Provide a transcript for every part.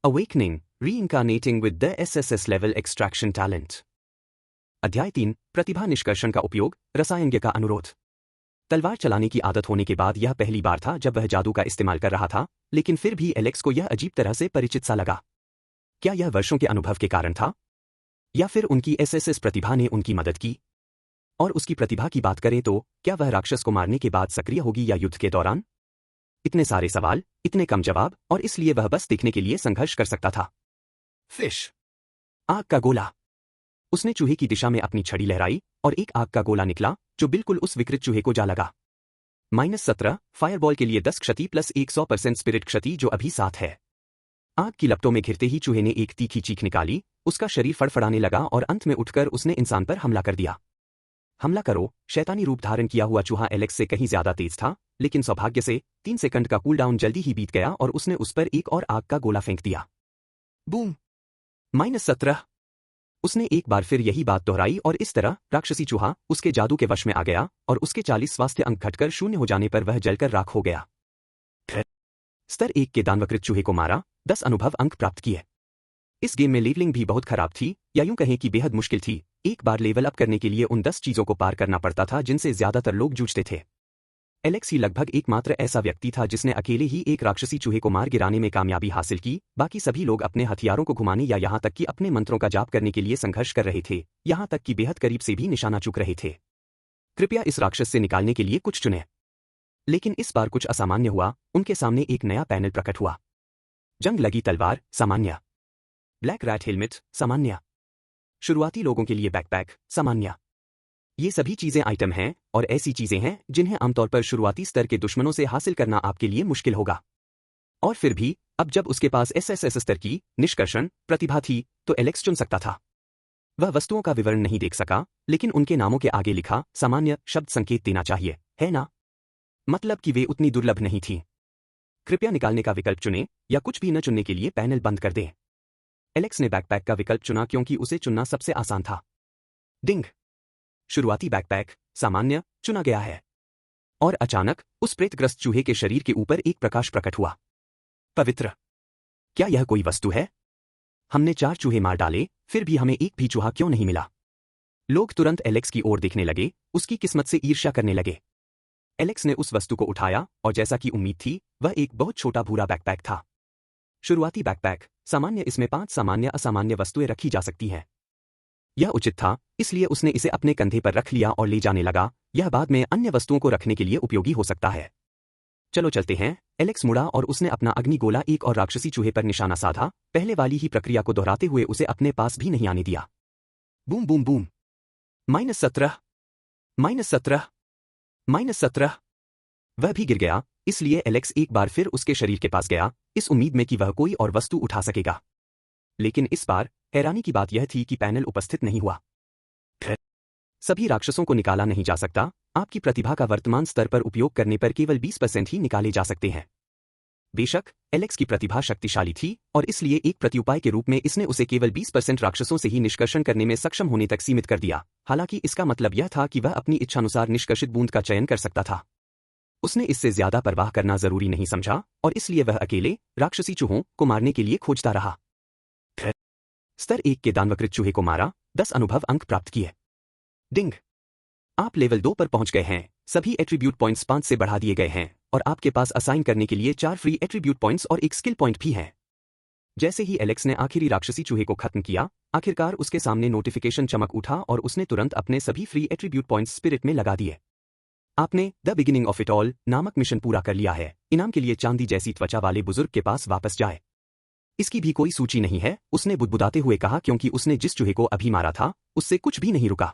Awakening, Reincarnating with the SSS Level Extraction Talent। अध्याय 3, प्रतिभा निष्कर्षण का उपयोग, रसायनज्ञ का अनुरोध। तलवार चलाने की आदत होने के बाद यह पहली बार था जब वह जादू का इस्तेमाल कर रहा था, लेकिन फिर भी एलेक्स को यह अजीब तरह से परिचित सा लगा। क्या यह वर्षों के अनुभव के कारण था, या फिर उनकी एसएसएस प्रतिभा ने उनकी मदद की? और उसकी प्रतिभा की बात करें तो क्या वह राक्षस को मारने के बाद सक्रिय होगी या युद्ध के दौरान? इतने सारे सवाल, इतने कम जवाब, और इसलिए वह बस देखने के लिए संघर्ष कर सकता था। फिश, आग का गोला। उसने चूहे की दिशा में अपनी छड़ी लहराई और एक आग का गोला निकला जो बिल्कुल उस विकृत चूहे को जा लगा। -17 फायरबॉल के लिए 10 क्षति प्लस 100% स्पिरिट क्षति जो अभी 7 है। आग की लपटों में घिरते ही चूहे ने एक तीखी चीख निकाली, उसका शरीर फड़फड़ाने लगा और अंत में उठकर उसने इंसान पर हमला कर दिया। हमला करो। शैतानी रूप धारण किया हुआ चूहा एलेक्स से कहीं ज्यादा तेज था, लेकिन सौभाग्य से 3 सेकंड का कूलडाउन जल्दी ही बीत गया और उसने उस पर एक और आग का गोला फेंक दिया। बूम। -17। उसने एक बार फिर यही बात दोहराई और इस तरह राक्षसी चूहा उसके जादू के वश में आ गया और उसके 40 स्वास्थ्य अंक घटकर 0 हो जाने पर वह जलकर राख हो गया। स्तर 1 के दानवकृत चूहे को मारा, 10 अनुभव अंक प्राप्त किए। इस गेम में लेवलिंग भी बहुत खराब थी, या यूं कहें कि बेहद मुश्किल थी। एक बार लेवल अप करने के लिए उन 10 चीजों को पार करना पड़ता था जिनसे ज्यादातर लोग जूझते थे। एलेक्स ही लगभग एकमात्र ऐसा व्यक्ति था जिसने अकेले ही एक राक्षसी चूहे को मार गिराने में कामयाबी हासिल की। बाकी सभी लोग अपने हथियारों को घुमाने या यहां तक कि अपने मंत्रों का जाप करने के लिए संघर्ष कर रहे थे, यहां तक कि बेहद करीब से भी निशाना चूक रहे थे। कृपया इस राक्षस से निकालने के लिए कुछ चुनें। लेकिन इस बार कुछ असामान्य हुआ। उनके सामने एक नया पैनल प्रकट हुआ। जंग लगी तलवार, सामान्य। ब्लैक रैट हेलमेट, सामान्य। शुरुआती लोगों के लिए बैकपैक, सामान्य। ये सभी चीजें आइटम हैं और ऐसी चीजें हैं जिन्हें आमतौर पर शुरुआती स्तर के दुश्मनों से हासिल करना आपके लिए मुश्किल होगा। और फिर भी अब जब उसके पास एसएसएस स्तर की निष्कर्षण प्रतिभा थी तो एलेक्स चुन सकता था। वह वस्तुओं का विवरण नहीं देख सका, लेकिन उनके नामों के आगे लिखा सामान्य शब्द संकेत देना चाहिए, है ना? मतलब कि वे उतनी दुर्लभ नहीं थीं। कृपया निकालने का विकल्प चुनें या कुछ भी न चुनने के लिए पैनल बंद कर दें। एलेक्स ने बैकपैक का विकल्प चुना क्योंकि उसे चुनना सबसे आसान था। डिंग। शुरुआती बैकपैक, सामान्य, चुना गया है। और अचानक उस प्रेतग्रस्त चूहे के शरीर के ऊपर एक प्रकाश प्रकट हुआ। पवित्र। क्या यह कोई वस्तु है? हमने 4 चूहे मार डाले, फिर भी हमें एक भी चूहा क्यों नहीं मिला? लोग तुरंत एलेक्स की ओर देखने लगे, उसकी किस्मत से ईर्ष्या करने लगे। एलेक्स ने उस वस्तु को उठाया और जैसा कि उम्मीद थी, वह एक बहुत छोटा भूरा बैकपैक था। शुरुआती बैकपैक, सामान्य। इसमें 5 सामान्य असामान्य वस्तुएं रखी जा सकती हैं। यह उचित था, इसलिए उसने इसे अपने कंधे पर रख लिया और ले जाने लगा। यह बाद में अन्य वस्तुओं को रखने के लिए उपयोगी हो सकता है। चलो चलते हैं। एलेक्स मुड़ा और उसने अपना अग्निगोला एक और राक्षसी चूहे पर निशाना साधा, पहले वाली ही प्रक्रिया को दोहराते हुए उसे अपने पास भी नहीं आने दिया। Boom boom boom. -17, -17, -17। वह भी गिर गया, इसलिए एलेक्स एक बार फिर उसके शरीर के पास गया, इस उम्मीद में कि वह कोई और वस्तु उठा सकेगा। लेकिन इस बार हैरानी की बात यह थी कि पैनल उपस्थित नहीं हुआ। सभी राक्षसों को निकाला नहीं जा सकता। आपकी प्रतिभा का वर्तमान स्तर पर उपयोग करने पर केवल 20% ही निकाले जा सकते हैं। बेशक एलेक्स की प्रतिभा शक्तिशाली थी और इसलिए एक प्रत्युपाय के रूप में इसने उसे केवल 20% राक्षसों से ही निष्कर्षण करने में सक्षम होने तक सीमित कर दिया। हालांकि इसका मतलब यह था कि वह अपनी इच्छानुसार निष्कर्षित बूंद का चयन कर सकता था। उसने इससे ज्यादा परवाह करना जरूरी नहीं समझा और इसलिए वह अकेले राक्षसी चूहों को मारने के लिए खोजता रहा। स्तर 1 के दानवकृत चूहे को मारा, 10 अनुभव अंक प्राप्त किए। डिंग। आप लेवल 2 पर पहुंच गए हैं। सभी एट्रीब्यूट पॉइंट्स 5 से बढ़ा दिए गए हैं और आपके पास असाइन करने के लिए 4 फ्री एट्रीब्यूट पॉइंट्स और एक स्किल पॉइंट भी है। जैसे ही एलेक्स ने आखिरी राक्षसी चूहे को खत्म किया, आखिरकार उसके सामने नोटिफिकेशन चमक उठा और उसने तुरंत अपने सभी फ्री एट्रीब्यूट पॉइंट्स स्पिरिट में लगा दिए। आपने the beginning of it all नामक मिशन पूरा कर लिया है। इनाम के लिए चांदी जैसी त्वचा वाले बुजुर्ग के पास वापस जाए। इसकी भी कोई सूची नहीं है, उसने बुदबुदाते हुए कहा, क्योंकि उसने जिस चूहे को अभी मारा था उससे कुछ भी नहीं रुका।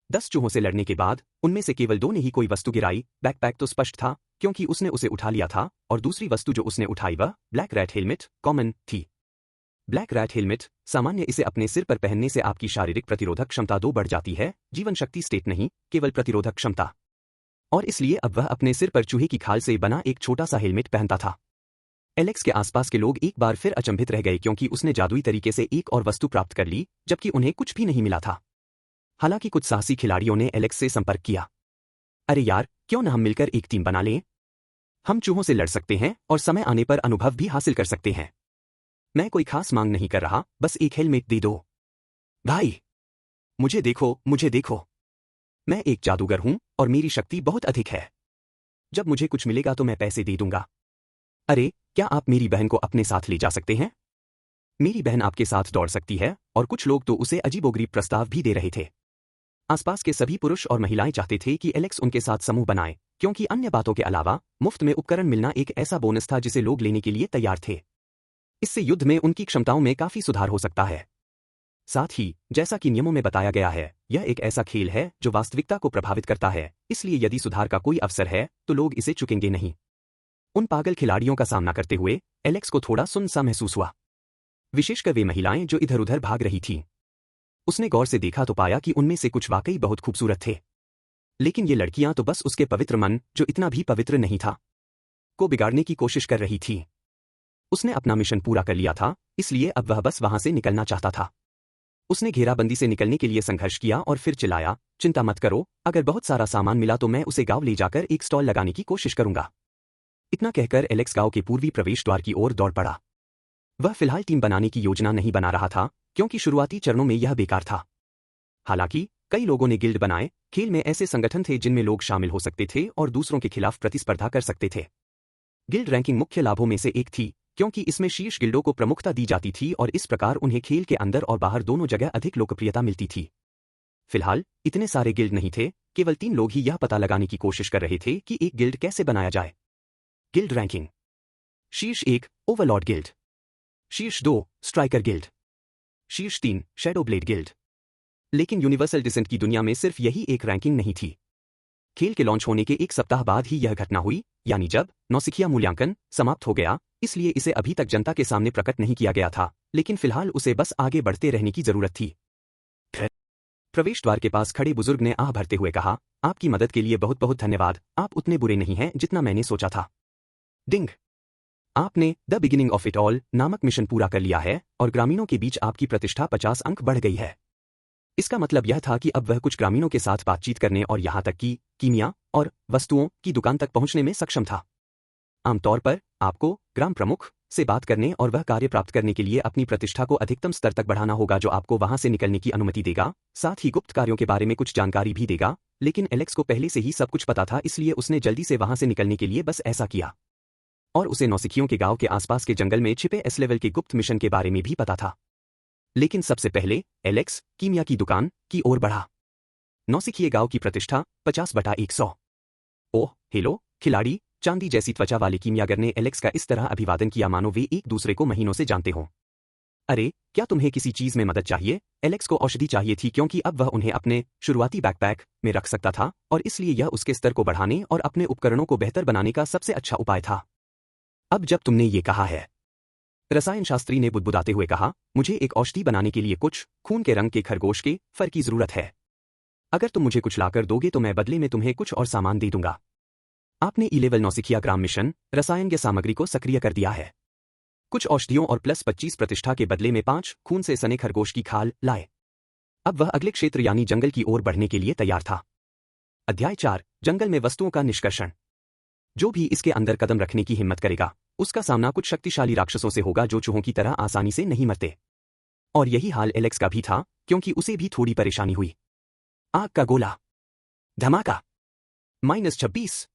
10 चूहों से लड़ने के बाद उनमें से केवल 2 ने ही कोई वस्तु गिराई। बैकपैक तो स्पष्ट था क्योंकि उसने उसे उठा लिया था, और दूसरी वस्तु जो उसने उठाई वह ब्लैक रैट हेलमेट, कॉमन, थी। ब्लैक रैट हेलमेट, सामान्य। इसे अपने सिर पर पहनने से आपकी शारीरिक प्रतिरोधक क्षमता 2 बढ़ जाती है, जीवन शक्ति स्टेट नहीं, केवल प्रतिरोधक क्षमता। और इसलिए अब वह अपने सिर पर चूहे की खाल से बना एक छोटा सा हेलमेट पहनता था। एलेक्स के आसपास के लोग एक बार फिर अचंभित रह गए क्योंकि उसने जादुई तरीके से एक और वस्तु प्राप्त कर ली, जबकि उन्हें कुछ भी नहीं मिला था। हालांकि कुछ साहसी खिलाड़ियों ने एलेक्स से संपर्क किया। अरे यार, क्यों न हम मिलकर एक टीम बना लें? हम चूहों से लड़ सकते हैं और समय आने पर अनुभव भी हासिल कर सकते हैं। मैं कोई खास मांग नहीं कर रहा, बस एक हेलमेट दे दो। भाई, मुझे देखो, मुझे देखो। मैं एक जादूगर हूं और मेरी शक्ति बहुत अधिक है। जब मुझे कुछ मिलेगा तो मैं पैसे दे दूंगा। अरे, क्या आप मेरी बहन को अपने साथ ले जा सकते हैं? मेरी बहन आपके साथ दौड़ सकती है, और कुछ लोग तो उसे अजीबोगरीब प्रस्ताव भी दे रहे थे। आसपास के सभी पुरुष और महिलाएं चाहते थे कि एलेक्स उनके साथ समूह बनाए, क्योंकि अन्य बातों के अलावा मुफ्त में उपकरण मिलना एक ऐसा बोनस था जिसे लोग लेने के लिए तैयार थे। इससे युद्ध में उनकी क्षमताओं में काफी सुधार हो सकता है। साथ ही, जैसा कि नियमों में बताया गया है, यह एक ऐसा खेल है जो वास्तविकता को प्रभावित करता है, इसलिए यदि सुधार का कोई अवसर है तो लोग इसे चुकेंगे नहीं। उन पागल खिलाड़ियों का सामना करते हुए एलेक्स को थोड़ा सुन्न सा महसूस हुआ, विशेषकर वे महिलाएं जो इधर उधर भाग रही थीं। उसने गौर से देखा तो पाया कि उनमें से कुछ वाकई बहुत खूबसूरत थे, लेकिन ये लड़कियां तो बस उसके पवित्र मन, जो इतना भी पवित्र नहीं था, को बिगाड़ने की कोशिश कर रही थी। उसने अपना मिशन पूरा कर लिया था, इसलिए अब वह बस वहां से निकलना चाहता था। उसने घेराबंदी से निकलने के लिए संघर्ष किया और फिर चिल्लाया, चिंता मत करो, अगर बहुत सारा सामान मिला तो मैं उसे गांव ले जाकर एक स्टॉल लगाने की कोशिश करूंगा। इतना कहकर एलेक्स गांव के पूर्वी प्रवेश द्वार की ओर दौड़ पड़ा। वह फिलहाल टीम बनाने की योजना नहीं बना रहा था, क्योंकि शुरुआती चरणों में यह बेकार था। हालांकि कई लोगों ने गिल्ड बनाए, खेल में ऐसे संगठन थे जिनमें लोग शामिल हो सकते थे और दूसरों के खिलाफ प्रतिस्पर्धा कर सकते थे। गिल्ड रैंकिंग मुख्य लाभों में से एक थी, क्योंकि इसमें शीर्ष गिल्डों को प्रमुखता दी जाती थी और इस प्रकार उन्हें खेल के अंदर और बाहर दोनों जगह अधिक लोकप्रियता मिलती थी। फिलहाल इतने सारे गिल्ड नहीं थे, केवल 3 लोग ही यह पता लगाने की कोशिश कर रहे थे कि एक गिल्ड कैसे बनाया जाए। गिल्ड रैंकिंग: शीर्ष 1 ओवरलॉर्ड गिल्ड, शीर्ष 2 स्ट्राइकर गिल्ड, शीर्ष 3 शैडो ब्लेड गिल्ड। लेकिन यूनिवर्सल डिसेंट की दुनिया में सिर्फ यही एक रैंकिंग नहीं थी। खेल के लॉन्च होने के 1 सप्ताह बाद ही यह घटना हुई, यानी जब नौसिखिया मूल्यांकन समाप्त हो गया, इसलिए इसे अभी तक जनता के सामने प्रकट नहीं किया गया था, लेकिन फिलहाल उसे बस आगे बढ़ते रहने की जरूरत थी। प्रवेश द्वार के पास खड़े बुजुर्ग ने आह भरते हुए कहा, आपकी मदद के लिए बहुत बहुत धन्यवाद, आप उतने बुरे नहीं हैं जितना मैंने सोचा था। डिंग! आपने the beginning of it all नामक मिशन पूरा कर लिया है और ग्रामीणों के बीच आपकी प्रतिष्ठा 50 अंक बढ़ गई है। इसका मतलब यह था कि अब वह कुछ ग्रामीणों के साथ बातचीत करने और यहां तक कि कीमिया और वस्तुओं की दुकान तक पहुंचने में सक्षम था। आमतौर पर आपको ग्राम प्रमुख से बात करने और वह कार्य प्राप्त करने के लिए अपनी प्रतिष्ठा को अधिकतम स्तर तक बढ़ाना होगा, जो आपको वहां से निकलने की अनुमति देगा, साथ ही गुप्त कार्यों के बारे में कुछ जानकारी भी देगा। लेकिन एलेक्स को पहले से ही सब कुछ पता था, इसलिए उसने जल्दी से वहां से निकलने के लिए बस ऐसा किया। और उसे नौसिखियों के गांव के आसपास के जंगल में छिपे एस लेवल के गुप्त मिशन के बारे में भी पता था। लेकिन सबसे पहले एलेक्स कीमिया की दुकान की ओर बढ़ा। नौसिखिए गांव की प्रतिष्ठा 50/100। ओह हेलो खिलाड़ी, चांदी जैसी त्वचा वाले कीमियागर ने एलेक्स का इस तरह अभिवादन किया मानो वे एक दूसरे को महीनों से जानते हों। अरे, क्या तुम्हें किसी चीज में मदद चाहिए? एलेक्स को औषधि चाहिए थी, क्योंकि अब वह उन्हें अपने शुरुआती बैकपैक में रख सकता था, और इसलिए यह उसके स्तर को बढ़ाने और अपने उपकरणों को बेहतर बनाने का सबसे अच्छा उपाय था। अब जब तुमने ये कहा है, रसायन शास्त्री ने बुदबुदाते हुए कहा, मुझे एक औषधि बनाने के लिए कुछ खून के रंग के खरगोश के फर की जरूरत है। अगर तुम मुझे कुछ लाकर दोगे तो मैं बदले में तुम्हें कुछ और सामान दे दूंगा। आपने ई-लेवल नौसिखिया ग्राम मिशन रसायन सामग्री को सक्रिय कर दिया है। कुछ औषधियों और प्लस 25 प्रतिष्ठा के बदले में 5 खून से सने खरगोश की खाल लाए। अब वह अगले क्षेत्र यानी जंगल की ओर बढ़ने के लिए तैयार था। अध्याय 4 जंगल में वस्तुओं का निष्कर्षण। जो भी इसके अंदर कदम रखने की हिम्मत करेगा, उसका सामना कुछ शक्तिशाली राक्षसों से होगा जो चूहों की तरह आसानी से नहीं मरते। और यही हाल एलेक्स का भी था, क्योंकि उसे भी थोड़ी परेशानी हुई। आग का गोला, धमाका, -26।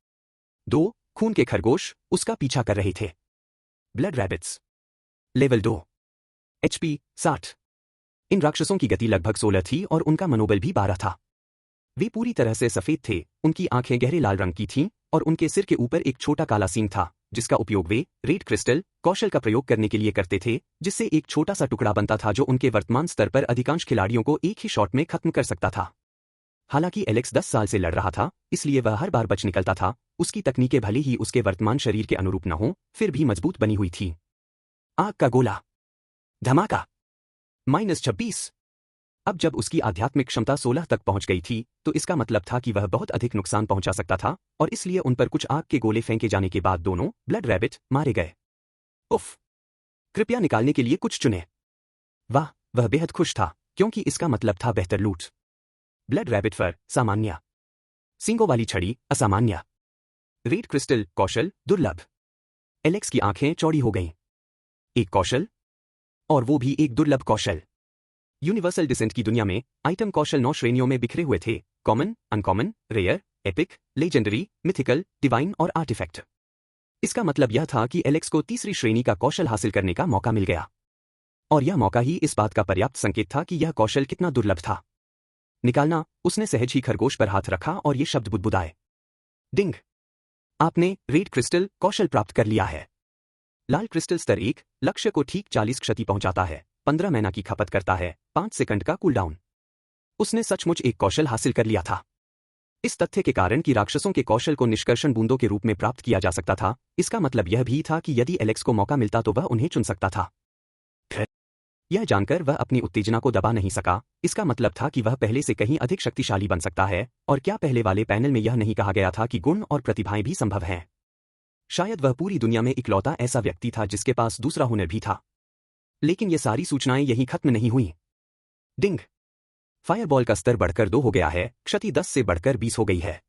2 खून के खरगोश उसका पीछा कर रहे थे। Blood rabbits, level 2, HP 60। इन राक्षसों की गति लगभग 16 थी और उनका मनोबल भी 12 था। वे पूरी तरह से सफेद थे, उनकी आंखें गहरे लाल रंग की थीं और उनके सिर के ऊपर एक छोटा काला सींग था, जिसका उपयोग वे रेड क्रिस्टल कौशल का प्रयोग करने के लिए करते थे, जिससे एक छोटा सा टुकड़ा बनता था जो उनके वर्तमान स्तर पर अधिकांश खिलाड़ियों को एक ही शॉट में खत्म कर सकता था। हालांकि एलेक्स 10 साल से लड़ रहा था, इसलिए वह हर बार बच निकलता था। उसकी तकनीकें भले ही उसके वर्तमान शरीर के अनुरूप न हों, फिर भी मजबूत बनी हुई थी। आग का गोला, धमाका, -26। अब जब उसकी आध्यात्मिक क्षमता 16 तक पहुंच गई थी, तो इसका मतलब था कि वह बहुत अधिक नुकसान पहुंचा सकता था, और इसलिए उन पर कुछ आग के गोले फेंके जाने के बाद दोनों ब्लड रैबिट मारे गए। उफ! कृपया निकालने के लिए कुछ चुने। वाह, वह बेहद खुश था, क्योंकि इसका मतलब था बेहतर लूट। ब्लड रैबिट फर सामान्य, सींगों वाली छड़ी असामान्य, रेड क्रिस्टल कौशल दुर्लभ। एलेक्स की आंखें चौड़ी हो गईं। एक कौशल, और वो भी एक दुर्लभ कौशल। यूनिवर्सल डिसेंट की दुनिया में आइटम कौशल 9 श्रेणियों में बिखरे हुए थे: common, uncommon, rare, epic, legendary, mythical, divine और आर्टिफैक्ट। इसका मतलब यह था कि एलेक्स को तीसरी श्रेणी का कौशल हासिल करने का मौका मिल गया। और यह मौका ही इस बात का पर्याप्त संकेत था कि यह कौशल कितना दुर्लभ था। निकालना। उसने सहज ही खरगोश पर हाथ रखा और ये शब्द बुदबुदाए। डिंग। आपने रेड क्रिस्टल कौशल प्राप्त कर लिया है। लाल क्रिस्टल स्तर 1 लक्ष्य को ठीक 40 क्षति पहुंचाता है, 15 मैना की खपत करता है, 5 सेकंड का कूलडाउन। उसने सचमुच एक कौशल हासिल कर लिया था। इस तथ्य के कारण कि राक्षसों के कौशल को निष्कर्षण बूंदों के रूप में प्राप्त किया जा सकता था, इसका मतलब यह भी था कि यदि एलेक्स को मौका मिलता तो वह उन्हें चुन सकता था। यह जानकर वह अपनी उत्तेजना को दबा नहीं सका। इसका मतलब था कि वह पहले से कहीं अधिक शक्तिशाली बन सकता है। और क्या पहले वाले पैनल में यह नहीं कहा गया था कि गुण और प्रतिभाएं भी संभव हैं? शायद वह पूरी दुनिया में इकलौता ऐसा व्यक्ति था जिसके पास दूसरा हुनर भी था। लेकिन ये सारी सूचनाएं यहीं खत्म नहीं हुई। डिंग। फायरबॉल का स्तर बढ़कर 2 हो गया है, क्षति 10 से बढ़कर 20 हो गई है।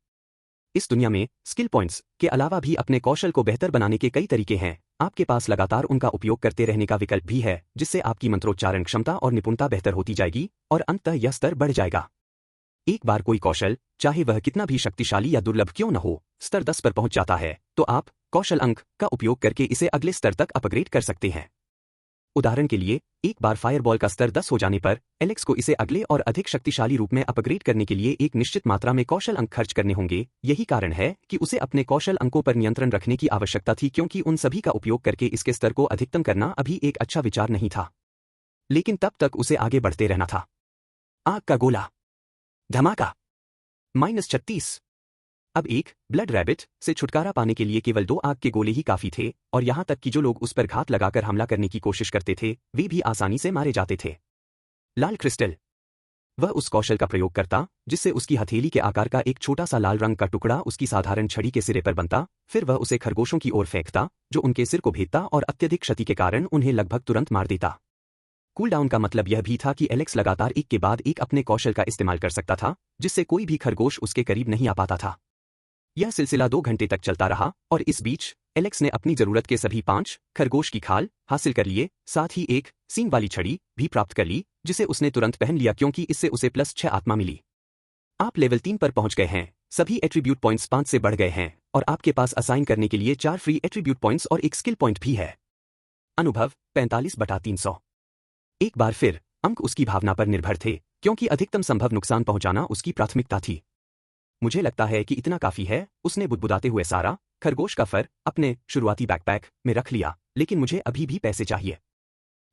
इस दुनिया में स्किल पॉइंट्स के अलावा भी अपने कौशल को बेहतर बनाने के कई तरीके हैं। आपके पास लगातार उनका उपयोग करते रहने का विकल्प भी है, जिससे आपकी मंत्रोच्चारण क्षमता और निपुणता बेहतर होती जाएगी और अंततः यह स्तर बढ़ जाएगा। एक बार कोई कौशल, चाहे वह कितना भी शक्तिशाली या दुर्लभ क्यों न हो, स्तर 10 पर पहुंच जाता है, तो आप कौशल अंक का उपयोग करके इसे अगले स्तर तक अपग्रेड कर सकते हैं। उदाहरण के लिए, एक बार फायरबॉल का स्तर 10 हो जाने पर एलेक्स को इसे अगले और अधिक शक्तिशाली रूप में अपग्रेड करने के लिए एक निश्चित मात्रा में कौशल अंक खर्च करने होंगे। यही कारण है कि उसे अपने कौशल अंकों पर नियंत्रण रखने की आवश्यकता थी, क्योंकि उन सभी का उपयोग करके इसके स्तर को अधिकतम करना अभी एक अच्छा विचार नहीं था। लेकिन तब तक उसे आगे बढ़ते रहना था। आग का गोला। धमाका। -36। अब एक ब्लड रैबिट से छुटकारा पाने के लिए केवल 2 आग के गोले ही काफी थे, और यहां तक कि जो लोग उस पर घात लगाकर हमला करने की कोशिश करते थे, वे भी आसानी से मारे जाते थे। लाल क्रिस्टल। वह उस कौशल का प्रयोग करता जिससे उसकी हथेली के आकार का एक छोटा सा लाल रंग का टुकड़ा उसकी साधारण छड़ी के सिरे पर बनता। फिर वह उसे खरगोशों की ओर फेंकता, जो उनके सिर को भेदता और अत्यधिक क्षति के कारण उन्हें लगभग तुरंत मार देता। कूलडाउन का मतलब यह भी था कि एलेक्स लगातार एक के बाद एक अपने कौशल का इस्तेमाल कर सकता था, जिससे कोई भी खरगोश उसके करीब नहीं आ पाता था। यह सिलसिला 2 घंटे तक चलता रहा, और इस बीच एलेक्स ने अपनी जरूरत के सभी 5 खरगोश की खाल हासिल कर लिए, साथ ही एक सींग वाली छड़ी भी प्राप्त कर ली, जिसे उसने तुरंत पहन लिया क्योंकि इससे उसे +6 आत्मा मिली। आप लेवल 3 पर पहुंच गए हैं, सभी एट्रीब्यूट पॉइंट्स 5 से बढ़ गए हैं, और आपके पास असाइन करने के लिए 4 फ्री एट्रीब्यूट पॉइंट्स और एक स्किल पॉइंट भी है। अनुभव 45/300। एक बार फिर अंक उसकी भावना पर निर्भर थे, क्योंकि अधिकतम संभव नुकसान पहुंचाना उसकी प्राथमिकता थी। मुझे लगता है कि इतना काफी है, उसने बुदबुदाते हुए सारा खरगोश का फर अपने शुरुआती बैकपैक में रख लिया, लेकिन मुझे अभी भी पैसे चाहिए।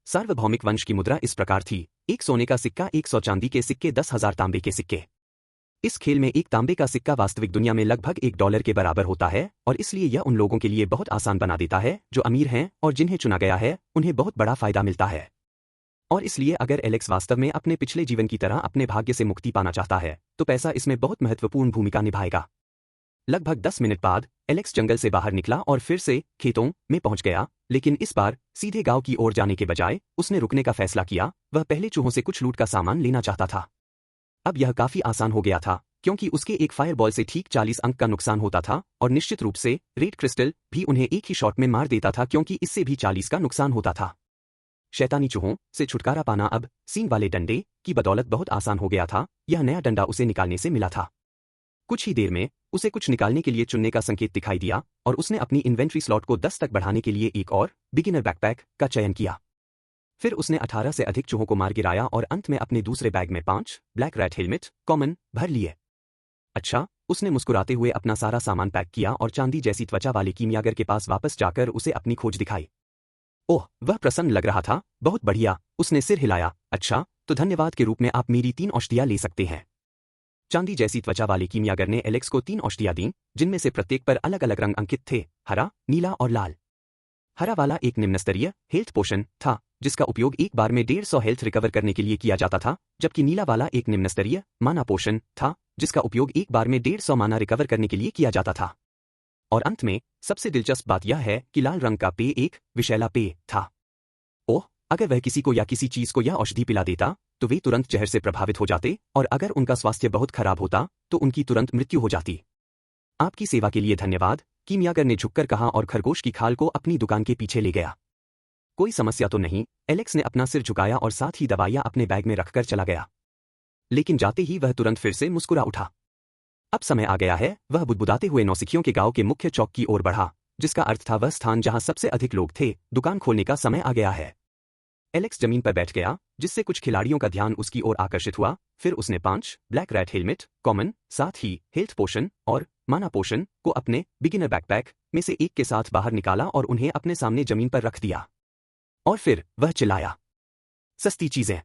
सार्वभौमिक वंश की मुद्रा इस प्रकार थी: 1 सोने का सिक्का, 100 चांदी के सिक्के, 10,000 तांबे के सिक्के। इस खेल में एक तांबे का सिक्का वास्तविक दुनिया में लगभग $1 के बराबर होता है, और इसलिए यह उन लोगों के लिए बहुत आसान बना देता है जो अमीर हैं और जिन्हें चुना गया है, उन्हें बहुत बड़ा फायदा मिलता है। और इसलिए अगर एलेक्स वास्तव में अपने पिछले जीवन की तरह अपने भाग्य से मुक्ति पाना चाहता है, तो पैसा इसमें बहुत महत्वपूर्ण भूमिका निभाएगा। लगभग 10 मिनट बाद एलेक्स जंगल से बाहर निकला और फिर से खेतों में पहुंच गया, लेकिन इस बार सीधे गांव की ओर जाने के बजाय उसने रुकने का फैसला किया। वह पहले चूहों से कुछ लूट का सामान लेना चाहता था। अब यह काफी आसान हो गया था, क्योंकि उसके एक फायरबॉल से ठीक 40 अंक का नुकसान होता था, और निश्चित रूप से रेड क्रिस्टल भी उन्हें एक ही शॉट में मार देता था, क्योंकि इससे भी 40 का नुकसान होता था। शैतानी चूहों से छुटकारा पाना अब सींग वाले डंडे की बदौलत बहुत आसान हो गया था। यह नया डंडा उसे निकालने से मिला था। कुछ ही देर में उसे कुछ निकालने के लिए चुनने का संकेत दिखाई दिया, और उसने अपनी इन्वेंट्री स्लॉट को 10 तक बढ़ाने के लिए एक और बिगिनर बैकपैक का चयन किया। फिर उसने 18 से अधिक चूहों को मार गिराया और अंत में अपने दूसरे बैग में 5 ब्लैक रैट हेलमेट कॉमन भर लिए। अच्छा, उसने मुस्कुराते हुए अपना सारा सामान पैक किया और चांदी जैसी त्वचा वाले कीमियागर के पास वापस जाकर उसे अपनी खोज दिखाई। ओह, वह प्रसन्न लग रहा था। बहुत बढ़िया, उसने सिर हिलाया। अच्छा, तो धन्यवाद के रूप में आप मेरी 3 औषधियां ले सकते हैं। चांदी जैसी त्वचा वाले कीमियागर ने एलेक्स को 3 औषधियां दीं, जिनमें से प्रत्येक पर अलग अलग रंग अंकित थे: हरा, नीला और लाल। हरा वाला एक निम्न स्तरीय हेल्थ पोशन था, जिसका उपयोग एक बार में 150 हेल्थ रिकवर करने के लिए किया जाता था, जबकि नीला वाला एक निम्न स्तरीय माना पोशन था, जिसका उपयोग एक बार में 150 माना रिकवर करने के लिए किया जाता था। और अंत में सबसे दिलचस्प बात यह है कि लाल रंग का पेय एक विषैला पेय था। ओह, अगर वह किसी को या किसी चीज को यह औषधि पिला देता तो वे तुरंत जहर से प्रभावित हो जाते, और अगर उनका स्वास्थ्य बहुत खराब होता तो उनकी तुरंत मृत्यु हो जाती। आपकी सेवा के लिए धन्यवाद, कीमियागर ने झुककर कहा और खरगोश की खाल को अपनी दुकान के पीछे ले गया। कोई समस्या तो नहीं, एलेक्स ने अपना सिर झुकाया और साथ ही दवाइयां अपने बैग में रखकर चला गया। लेकिन जाते ही वह तुरंत फिर से मुस्कुरा उठा। अब समय आ गया है, वह बुदबुदाते हुए नौसिखियों के गांव के मुख्य चौक की ओर बढ़ा, जिसका अर्थ था वह स्थान जहां सबसे अधिक लोग थे। दुकान खोलने का समय आ गया है। एलेक्स जमीन पर बैठ गया, जिससे कुछ खिलाड़ियों का ध्यान उसकी ओर आकर्षित हुआ। फिर उसने 5 ब्लैक रैट हेलमेट, कॉमन, साथ ही हेल्थ पोशन और माना पोशन को अपने बिगिनर बैकपैक में से एक के साथ बाहर निकाला और उन्हें अपने सामने जमीन पर रख दिया। और फिर वह चिल्लाया, सस्ती चीजें,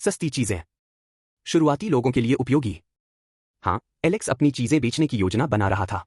सस्ती चीजें, शुरुआती लोगों के लिए उपयोगी। हाँ, एलेक्स अपनी चीजें बेचने की योजना बना रहा था।